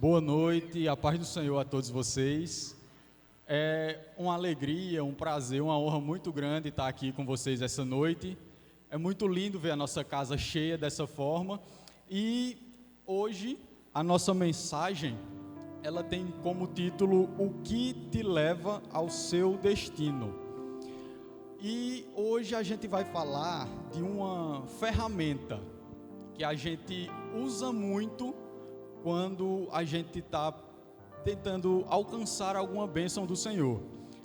Boa noite, a paz do Senhor a todos vocês. É uma alegria, um prazer, uma honra muito grande estar aqui com vocês essa noite. É muito lindo ver a nossa casa cheia dessa forma. E hoje a nossa mensagem, ela tem como título O que te leva ao seu destino. E hoje a gente vai falar de uma ferramenta que a gente usa muito quando a gente está tentando alcançar alguma bênção do Senhor.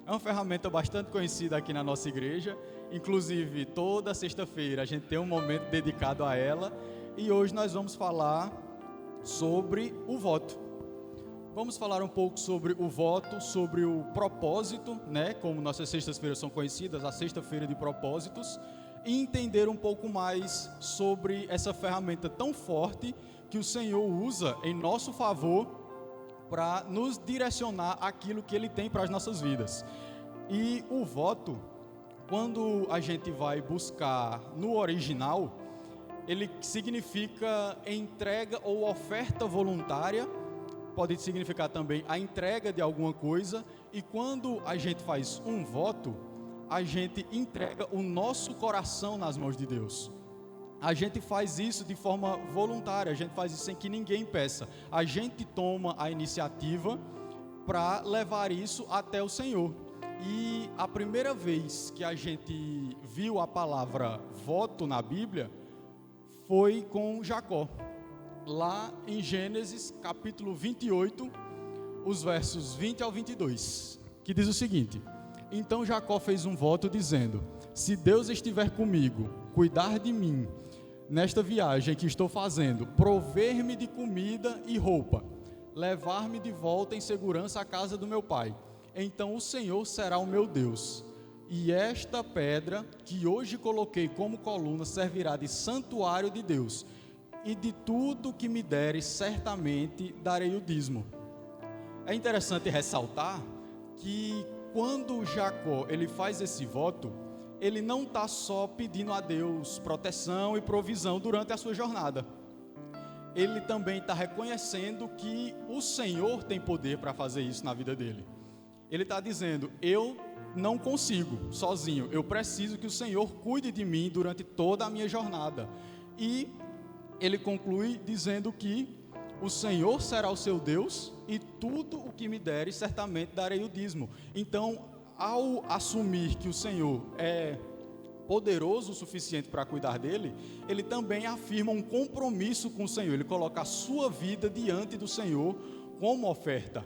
É uma ferramenta bastante conhecida aqui na nossa igreja, inclusive toda sexta-feira a gente tem um momento dedicado a ela, e hoje nós vamos falar sobre o voto. Vamos falar um pouco sobre o voto, sobre o propósito, né? Como nossas sextas-feiras são conhecidas, a sexta-feira de propósitos, e entender um pouco mais sobre essa ferramenta tão forte que o Senhor usa em nosso favor para nos direcionar aquilo que Ele tem para as nossas vidas. E o voto, quando a gente vai buscar no original, ele significa entrega ou oferta voluntária, pode significar também a entrega de alguma coisa, e quando a gente faz um voto, a gente entrega o nosso coração nas mãos de Deus. A gente faz isso de forma voluntária, a gente faz isso sem que ninguém peça. A gente toma a iniciativa para levar isso até o Senhor. E a primeira vez que a gente viu a palavra voto na Bíblia foi com Jacó. Lá em Gênesis capítulo 28, os versos 20 ao 22, que diz o seguinte: Então Jacó fez um voto dizendo: Se Deus estiver comigo, cuidar de mim nesta viagem que estou fazendo, prover-me de comida e roupa, levar-me de volta em segurança à casa do meu pai, então o Senhor será o meu Deus, e esta pedra que hoje coloquei como coluna servirá de santuário de Deus, e de tudo que me deres certamente darei o dízimo. É interessante ressaltar que quando Jacó ele faz esse voto, ele não está só pedindo a Deus proteção e provisão durante a sua jornada. Ele também está reconhecendo que o Senhor tem poder para fazer isso na vida dele. Ele está dizendo: eu não consigo sozinho, eu preciso que o Senhor cuide de mim durante toda a minha jornada. E ele conclui dizendo que o Senhor será o seu Deus e tudo o que me deres certamente darei o dízimo. Então, ao assumir que o Senhor é poderoso o suficiente para cuidar dele, ele também afirma um compromisso com o Senhor. Ele coloca a sua vida diante do Senhor como oferta.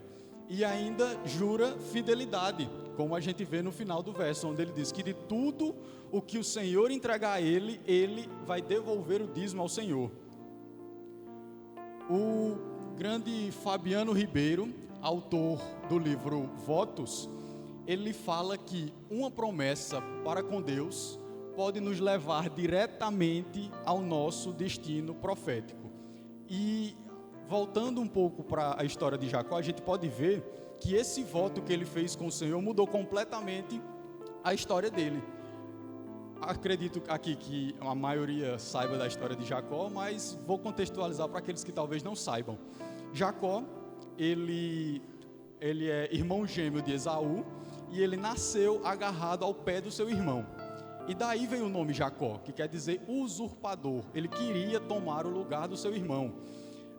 E ainda jura fidelidade, como a gente vê no final do verso, onde ele diz que de tudo o que o Senhor entregar a ele, ele vai devolver o dízimo ao Senhor. O grande Fabiano Ribeiro, autor do livro Votos, ele fala que uma promessa para com Deus pode nos levar diretamente ao nosso destino profético. E voltando um pouco para a história de Jacó, a gente pode ver que esse voto que ele fez com o Senhor mudou completamente a história dele. Acredito aqui que a maioria saiba da história de Jacó, mas vou contextualizar para aqueles que talvez não saibam. Jacó, ele é irmão gêmeo de Esaú, e ele nasceu agarrado ao pé do seu irmão. E daí vem o nome Jacó, que quer dizer usurpador. Ele queria tomar o lugar do seu irmão.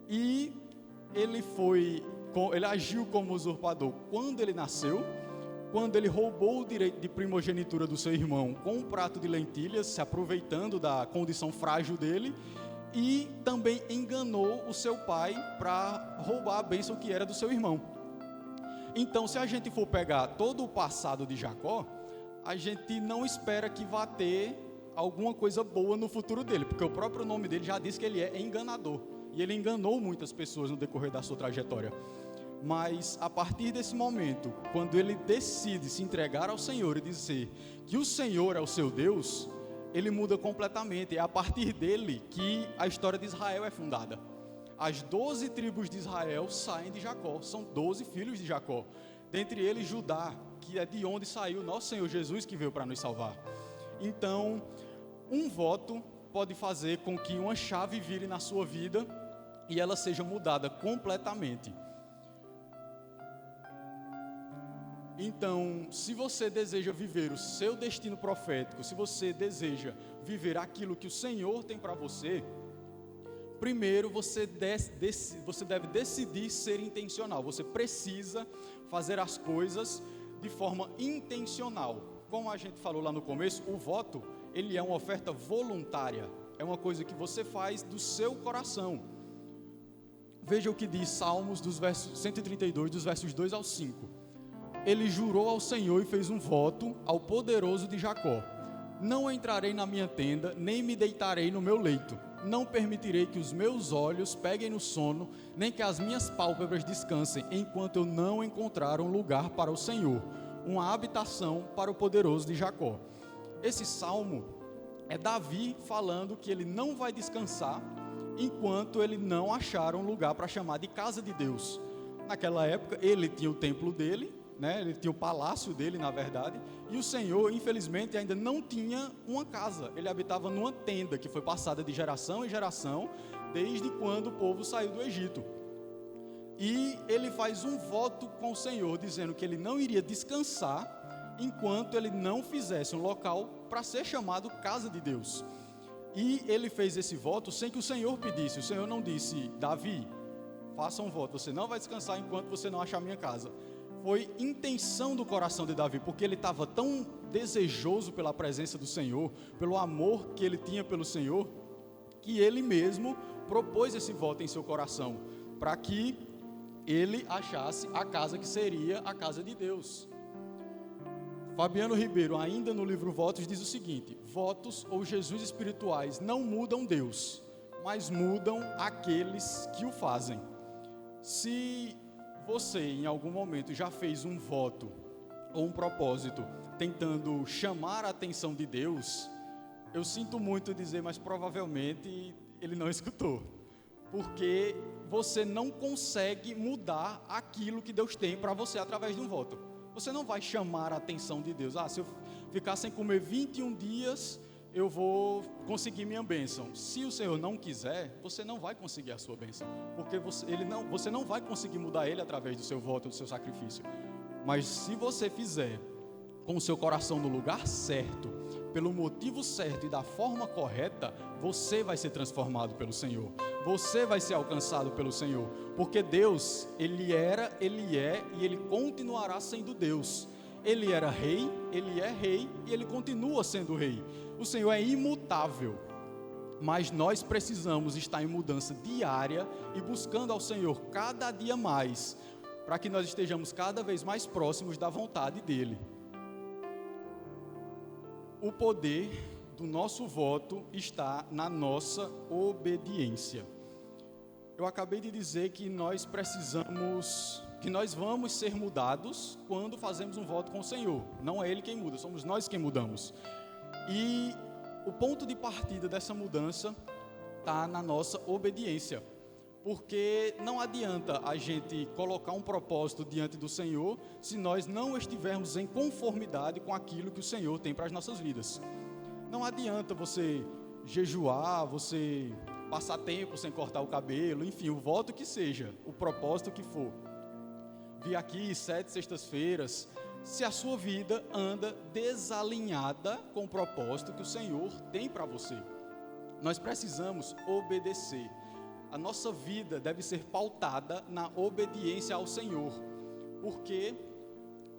E ele agiu como usurpador quando ele nasceu, quando ele roubou o direito de primogenitura do seu irmão com um prato de lentilhas, se aproveitando da condição frágil dele, e também enganou o seu pai para roubar a bênção que era do seu irmão. Então, se a gente for pegar todo o passado de Jacó, a gente não espera que vá ter alguma coisa boa no futuro dele, porque o próprio nome dele já diz que ele é enganador, e ele enganou muitas pessoas no decorrer da sua trajetória. Mas a partir desse momento, quando ele decide se entregar ao Senhor e dizer que o Senhor é o seu Deus, ele muda completamente. É a partir dele que a história de Israel é fundada. As 12 tribos de Israel saem de Jacó, são 12 filhos de Jacó. Dentre eles Judá, que é de onde saiu nosso Senhor Jesus, que veio para nos salvar. Então, um voto pode fazer com que uma chave vire na sua vida e ela seja mudada completamente. Então, se você deseja viver o seu destino profético, se você deseja viver aquilo que o Senhor tem para você, primeiro você deve decidir ser intencional. Você precisa fazer as coisas de forma intencional. Como a gente falou lá no começo, o voto, ele é uma oferta voluntária. É uma coisa que você faz do seu coração. Veja o que diz Salmos, dos versos 132, dos versos 2 ao 5. Ele jurou ao Senhor e fez um voto ao poderoso de Jacó: não entrarei na minha tenda, nem me deitarei no meu leito. Não permitirei que os meus olhos peguem no sono, nem que as minhas pálpebras descansem, enquanto eu não encontrar um lugar para o Senhor, uma habitação para o poderoso de Jacó. Esse salmo é Davi falando que ele não vai descansar enquanto ele não achar um lugar para chamar de casa de Deus. Naquela época, ele tinha o templo dele, ele tinha o palácio dele, na verdade, e o Senhor, infelizmente, ainda não tinha uma casa. Ele habitava numa tenda que foi passada de geração em geração, desde quando o povo saiu do Egito. E ele faz um voto com o Senhor, dizendo que ele não iria descansar enquanto ele não fizesse um local para ser chamado casa de Deus. E ele fez esse voto sem que o Senhor pedisse. O Senhor não disse: Davi, faça um voto, você não vai descansar enquanto você não achar minha casa. Foi intenção do coração de Davi, porque ele estava tão desejoso pela presença do Senhor, pelo amor que ele tinha pelo Senhor, que ele mesmo propôs esse voto em seu coração, para que ele achasse a casa que seria a casa de Deus. Fabiano Ribeiro, ainda no livro Votos, diz o seguinte: votos ou Jesus espirituais não mudam Deus, mas mudam aqueles que o fazem. Se você em algum momento já fez um voto ou um propósito tentando chamar a atenção de Deus, eu sinto muito dizer, mas provavelmente ele não escutou, porque você não consegue mudar aquilo que Deus tem para você através de um voto. Você não vai chamar a atenção de Deus: se eu ficar sem comer 21 dias, eu vou conseguir minha bênção. Se o Senhor não quiser, você não vai conseguir a sua bênção, porque você não vai conseguir mudar Ele através do seu voto, do seu sacrifício. Mas se você fizer com o seu coração no lugar certo, pelo motivo certo e da forma correta, você vai ser transformado pelo Senhor, você vai ser alcançado pelo Senhor, porque Deus, Ele era, Ele é e Ele continuará sendo Deus. Ele era rei, Ele é rei e Ele continua sendo rei. O Senhor é imutável, mas nós precisamos estar em mudança diária e buscando ao Senhor cada dia mais, para que nós estejamos cada vez mais próximos da vontade dEle. O poder do nosso voto está na nossa obediência. Eu acabei de dizer que nós vamos ser mudados quando fazemos um voto com o Senhor. Não é Ele quem muda, somos nós quem mudamos. E o ponto de partida dessa mudança está na nossa obediência, porque não adianta a gente colocar um propósito diante do Senhor se nós não estivermos em conformidade com aquilo que o Senhor tem para as nossas vidas. Não adianta você jejuar, você passar tempo sem cortar o cabelo, enfim, o voto que seja, o propósito que for. Vir aqui 7 sextas-feiras, se a sua vida anda desalinhada com o propósito que o Senhor tem para você. Nós precisamos obedecer. A nossa vida deve ser pautada na obediência ao Senhor, porque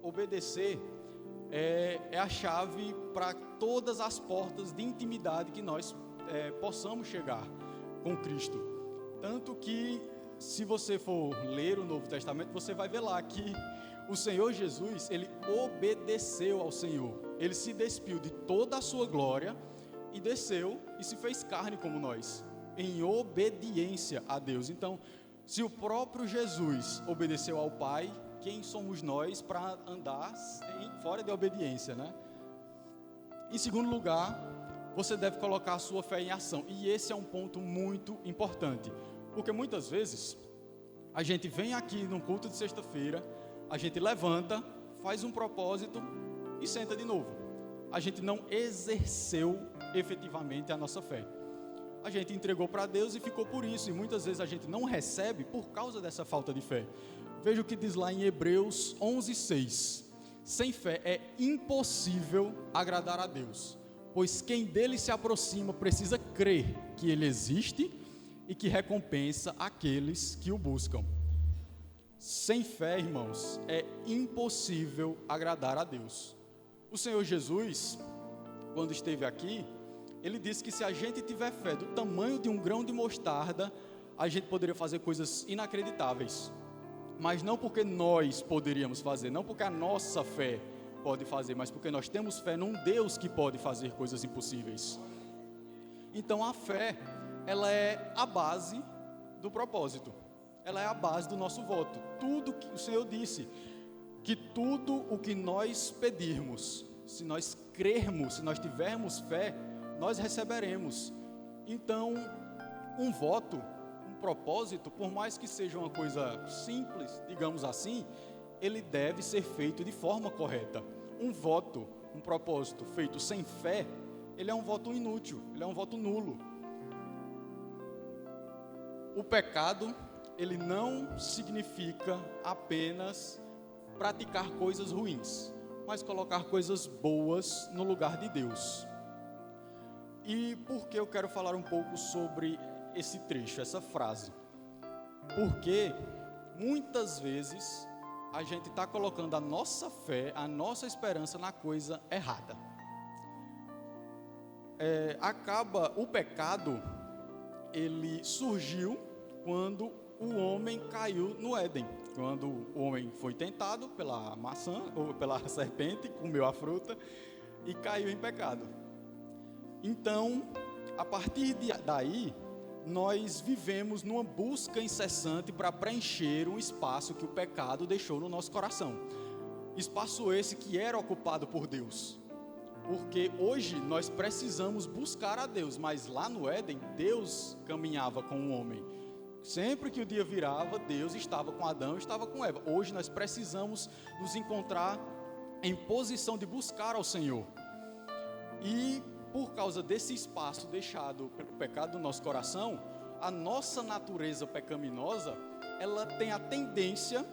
obedecer é a chave para todas as portas de intimidade que nós possamos chegar com Cristo. Tanto que, se você for ler o Novo Testamento, você vai ver lá que o Senhor Jesus, Ele obedeceu ao Senhor. Ele se despiu de toda a sua glória e desceu e se fez carne como nós, em obediência a Deus. Então, se o próprio Jesus obedeceu ao Pai, quem somos nós para andar fora de obediência, né? Em segundo lugar, você deve colocar a sua fé em ação. E esse é um ponto muito importante, porque muitas vezes a gente vem aqui num culto de sexta-feira, a gente levanta, faz um propósito e senta de novo. A gente não exerceu efetivamente a nossa fé. A gente entregou para Deus e ficou por isso, e muitas vezes a gente não recebe por causa dessa falta de fé. Veja o que diz lá em Hebreus 11:6. Sem fé é impossível agradar a Deus, pois quem dele se aproxima precisa crer que ele existe e que recompensa aqueles que o buscam. Sem fé, irmãos, é impossível agradar a Deus. O Senhor Jesus, quando esteve aqui, ele disse que se a gente tiver fé do tamanho de um grão de mostarda, a gente poderia fazer coisas inacreditáveis. Mas não porque nós poderíamos fazer, não porque a nossa fé pode fazer, mas porque nós temos fé num Deus que pode fazer coisas impossíveis. Então a fé, ela é a base do propósito, ela é a base do nosso voto. Tudo que o Senhor disse, que tudo o que nós pedirmos, se nós crermos, se nós tivermos fé, nós receberemos. Então, um voto, um propósito, por mais que seja uma coisa simples, digamos assim, ele deve ser feito de forma correta. Um voto, um propósito feito sem fé, ele é um voto inútil, ele é um voto nulo. O pecado, ele não significa apenas praticar coisas ruins, mas colocar coisas boas no lugar de Deus. E por que eu quero falar um pouco sobre esse trecho, essa frase? Porque muitas vezes a gente está colocando a nossa fé, a nossa esperança na coisa errada. O pecado, ele surgiu quando o homem caiu no Éden, quando o homem foi tentado pela maçã, ou pela serpente, comeu a fruta e caiu em pecado. Então, a partir daí, nós vivemos numa busca incessante para preencher um espaço que o pecado deixou no nosso coração. Espaço esse que era ocupado por Deus. Porque hoje nós precisamos buscar a Deus, mas lá no Éden, Deus caminhava com o homem. Sempre que o dia virava, Deus estava com Adão, estava com Eva. Hoje nós precisamos nos encontrar em posição de buscar ao Senhor. E por causa desse espaço deixado pelo pecado do nosso coração, a nossa natureza pecaminosa, ela tem a tendência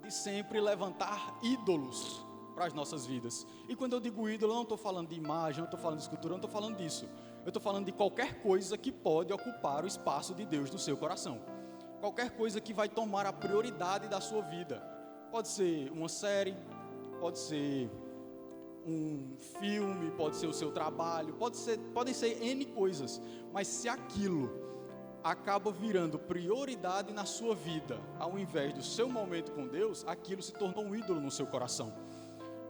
de sempre levantar ídolos para as nossas vidas. E quando eu digo ídolo, eu não estou falando de imagem, não estou falando de escultura, não estou falando disso. Eu estou falando de qualquer coisa que pode ocupar o espaço de Deus no seu coração. Qualquer coisa que vai tomar a prioridade da sua vida. Pode ser uma série, pode ser um filme, pode ser o seu trabalho, podem ser N coisas. Mas se aquilo acaba virando prioridade na sua vida, ao invés do seu momento com Deus, aquilo se tornou um ídolo no seu coração.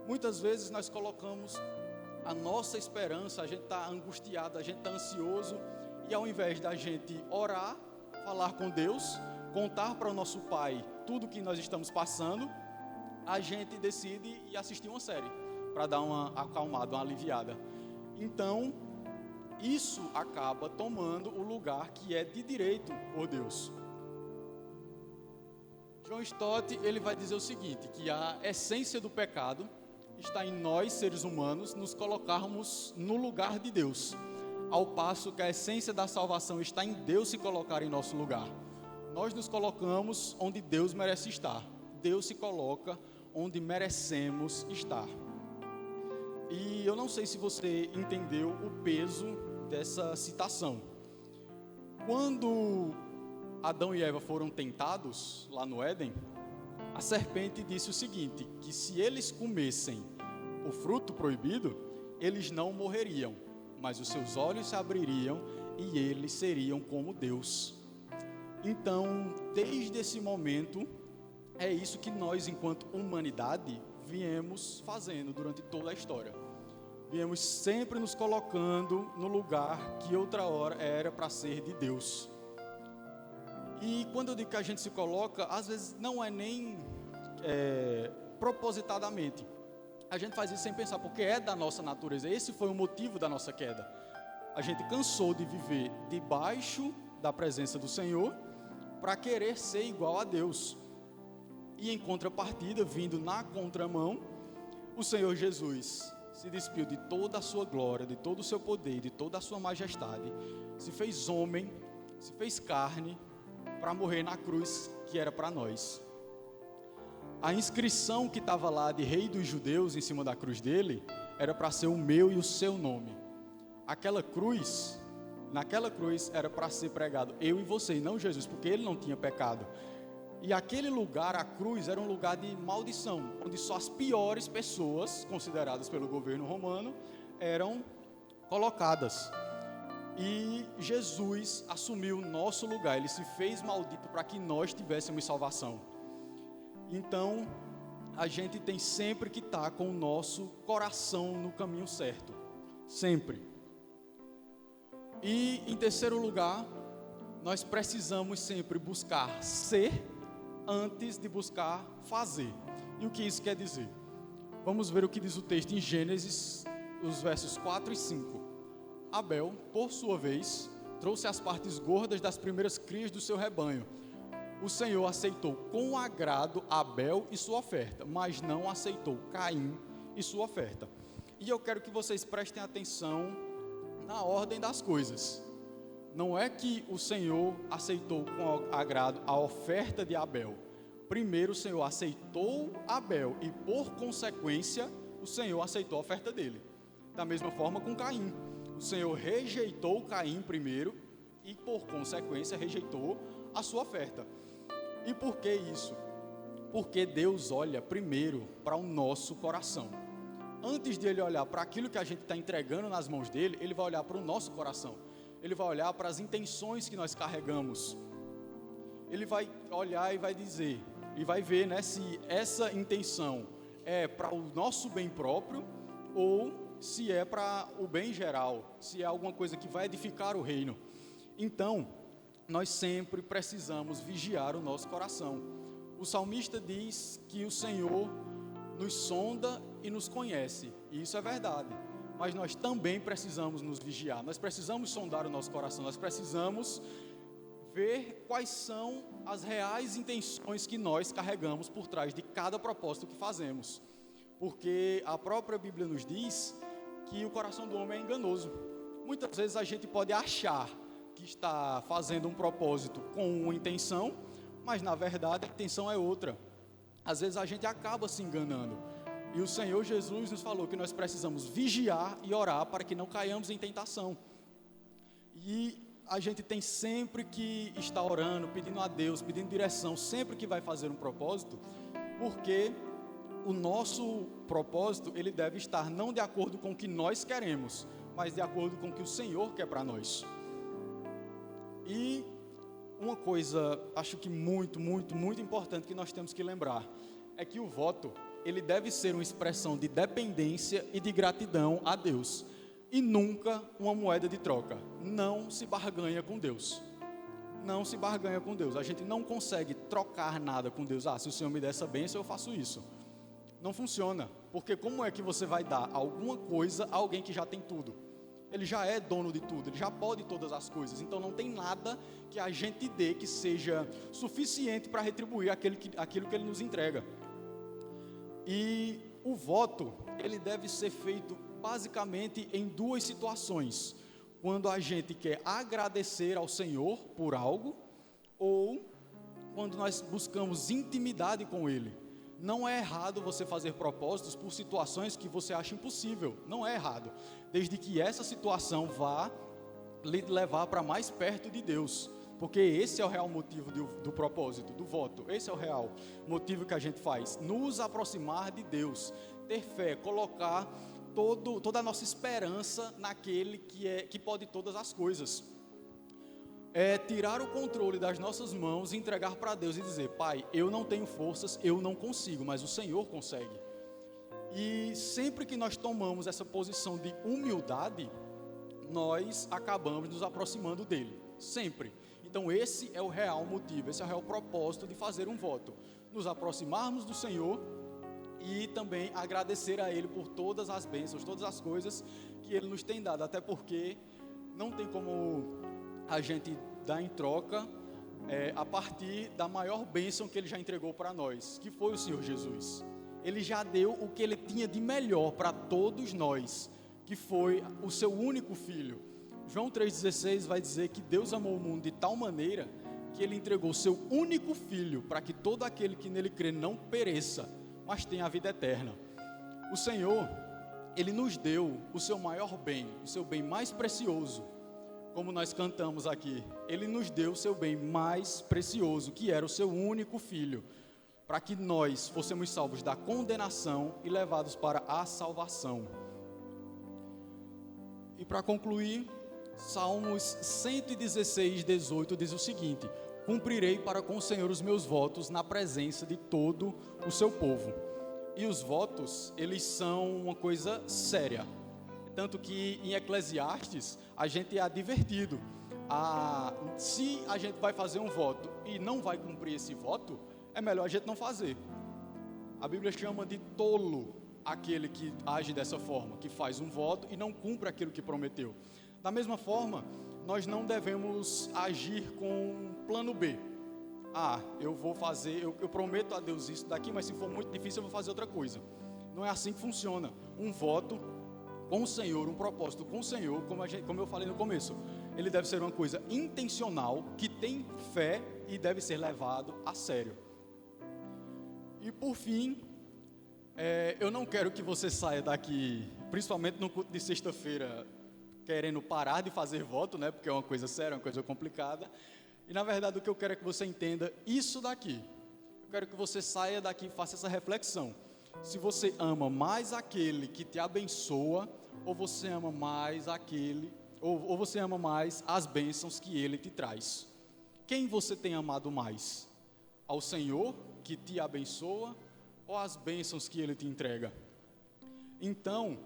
Muitas vezes nós colocamos a nossa esperança, a gente está angustiado, a gente está ansioso, e ao invés da gente orar, falar com Deus, contar para o nosso Pai tudo que nós estamos passando, a gente decide ir assistir uma série, para dar uma acalmada, uma aliviada. Então, isso acaba tomando o lugar que é de direito por Deus. John Stott, ele vai dizer o seguinte, que a essência do pecado está em nós, seres humanos, nos colocarmos no lugar de Deus, ao passo que a essência da salvação está em Deus se colocar em nosso lugar. Nós nos colocamos onde Deus merece estar. Deus se coloca onde merecemos estar. E eu não sei se você entendeu o peso dessa citação. Quando Adão e Eva foram tentados lá no Éden, a serpente disse o seguinte, que se eles comessem o fruto proibido, eles não morreriam, mas os seus olhos se abririam e eles seriam como Deus. Então, desde esse momento, é isso que nós, enquanto humanidade, viemos fazendo durante toda a história. Viemos sempre nos colocando no lugar que outra hora era para ser de Deus. E quando eu digo que a gente se coloca, às vezes não é nem propositadamente. A gente faz isso sem pensar, porque é da nossa natureza. Esse foi o motivo da nossa queda. A gente cansou de viver debaixo da presença do Senhor para querer ser igual a Deus. E em contrapartida, vindo na contramão, o Senhor Jesus se despiu de toda a sua glória, de todo o seu poder, de toda a sua majestade, se fez homem, se fez carne, para morrer na cruz que era para nós. A inscrição que estava lá de Rei dos Judeus em cima da cruz dele, era para ser o meu e o seu nome. Naquela cruz era para ser pregado eu e você, e não Jesus, porque ele não tinha pecado. E aquele lugar, a cruz, era um lugar de maldição, onde só as piores pessoas, consideradas pelo governo romano, eram colocadas. E Jesus assumiu o nosso lugar, ele se fez maldito para que nós tivéssemos salvação. Então, a gente tem sempre que estar com o nosso coração no caminho certo, sempre. E em terceiro lugar, nós precisamos sempre buscar ser antes de buscar fazer. E o que isso quer dizer? Vamos ver o que diz o texto em Gênesis, os versos 4 e 5. Abel, por sua vez, trouxe as partes gordas das primeiras crias do seu rebanho. O Senhor aceitou com agrado Abel e sua oferta, mas não aceitou Caim e sua oferta. E eu quero que vocês prestem atenção na ordem das coisas. Não é que o Senhor aceitou com agrado a oferta de Abel. Primeiro o Senhor aceitou Abel e, por consequência, o Senhor aceitou a oferta dele. Da mesma forma com Caim. O Senhor rejeitou Caim primeiro e, por consequência, rejeitou a sua oferta. E por que isso? Porque Deus olha primeiro para o nosso coração. Antes de Ele olhar para aquilo que a gente está entregando nas mãos dele, Ele vai olhar para o nosso coração. Ele vai olhar para as intenções que nós carregamos. Ele vai olhar e vai dizer, e vai ver, né, se essa intenção é para o nosso bem próprio ou se é para o bem geral, se é alguma coisa que vai edificar o reino. Então, nós sempre precisamos vigiar o nosso coração. O salmista diz que o Senhor nos sonda e nos conhece, e isso é verdade, mas nós também precisamos nos vigiar, nós precisamos sondar o nosso coração, nós precisamos ver quais são as reais intenções que nós carregamos por trás de cada propósito que fazemos, porque a própria Bíblia nos diz que o coração do homem é enganoso. Muitas vezes a gente pode achar que está fazendo um propósito com uma intenção, mas na verdade a intenção é outra. Às vezes a gente acaba se enganando. E o Senhor Jesus nos falou que nós precisamos vigiar e orar para que não caiamos em tentação. E a gente tem sempre que estar orando, pedindo a Deus, pedindo direção, sempre que vai fazer um propósito, porque o nosso propósito, ele deve estar não de acordo com o que nós queremos, mas de acordo com o que o Senhor quer para nós. E uma coisa, acho que muito importante que nós temos que lembrar, é que o voto, ele deve ser uma expressão de dependência e de gratidão a Deus, e nunca uma moeda de troca. Não se barganha com Deus. Não se barganha com Deus. A gente não consegue trocar nada com Deus. Se o Senhor me der essa bênção, eu faço isso. Não funciona, porque como é que você vai dar alguma coisa a alguém que já tem tudo? Ele já é dono de tudo, ele já pode todas as coisas, então não tem nada que a gente dê que seja suficiente para retribuir aquilo que ele nos entrega. E o voto, ele deve ser feito basicamente em duas situações: quando a gente quer agradecer ao Senhor por algo, ou quando nós buscamos intimidade com Ele. Não é errado você fazer propósitos por situações que você acha impossível, não é errado, desde que essa situação vá lhe levar para mais perto de Deus, porque esse é o real motivo do propósito, do voto. Esse é o real motivo que a gente faz, nos aproximar de Deus, ter fé, colocar toda a nossa esperança naquele que pode todas as coisas. É tirar o controle das nossas mãos e entregar para Deus e dizer: Pai, eu não tenho forças, eu não consigo, mas o Senhor consegue. E sempre que nós tomamos essa posição de humildade, nós acabamos nos aproximando dele, sempre. Então esse é o real motivo, esse é o real propósito de fazer um voto: nos aproximarmos do Senhor e também agradecer a Ele por todas as bênçãos, todas as coisas que Ele nos tem dado, até porque não tem como a gente dar em troca a partir da maior bênção que Ele já entregou para nós, que foi o Senhor Jesus. Ele já deu o que ele tinha de melhor para todos nós, que foi o seu único filho. João 3,16 vai dizer que Deus amou o mundo de tal maneira que ele entregou o seu único filho para que todo aquele que nele crê não pereça, mas tenha a vida eterna. O Senhor, ele nos deu o seu maior bem, o seu bem mais precioso. Como nós cantamos aqui, ele nos deu o seu bem mais precioso, que era o seu único filho, para que nós fôssemos salvos da condenação e levados para a salvação. E para concluir, Salmos 116, 18 diz o seguinte: cumprirei para com o Senhor os meus votos na presença de todo o seu povo. E os votos, eles são uma coisa séria. Tanto que em Eclesiastes, a gente é advertido. Se a gente vai fazer um voto e não vai cumprir esse voto, é melhor a gente não fazer. A Bíblia chama de tolo aquele que age dessa forma, que faz um voto e não cumpre aquilo que prometeu. Da mesma forma, nós não devemos agir com plano B. Eu vou fazer, eu prometo a Deus isso daqui, mas se for muito difícil eu vou fazer outra coisa. Não é assim que funciona. Um voto com o Senhor, um propósito com o Senhor, como eu falei no começo, ele deve ser uma coisa intencional, que tem fé e deve ser levado a sério. E por fim, eu não quero que você saia daqui, principalmente no culto de sexta-feira, querendo parar de fazer voto, né? Porque é uma coisa séria, uma coisa complicada. E na verdade o que eu quero é que você entenda isso daqui. Eu quero que você saia daqui e faça essa reflexão. Se você ama mais aquele que te abençoa, ou você ama mais ou você ama mais as bênçãos que ele te traz. Quem você tem amado mais? Ao Senhor que te abençoa ou as bênçãos que ele te entrega? Então,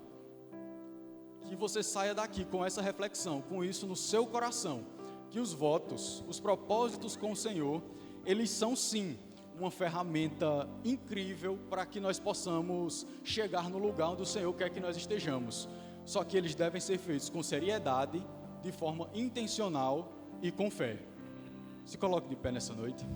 que você saia daqui com essa reflexão, com isso no seu coração, que os votos, os propósitos com o Senhor, eles são sim uma ferramenta incrível para que nós possamos chegar no lugar onde o Senhor quer que nós estejamos. Só que eles devem ser feitos com seriedade, de forma intencional e com fé. Se coloque de pé nessa noite.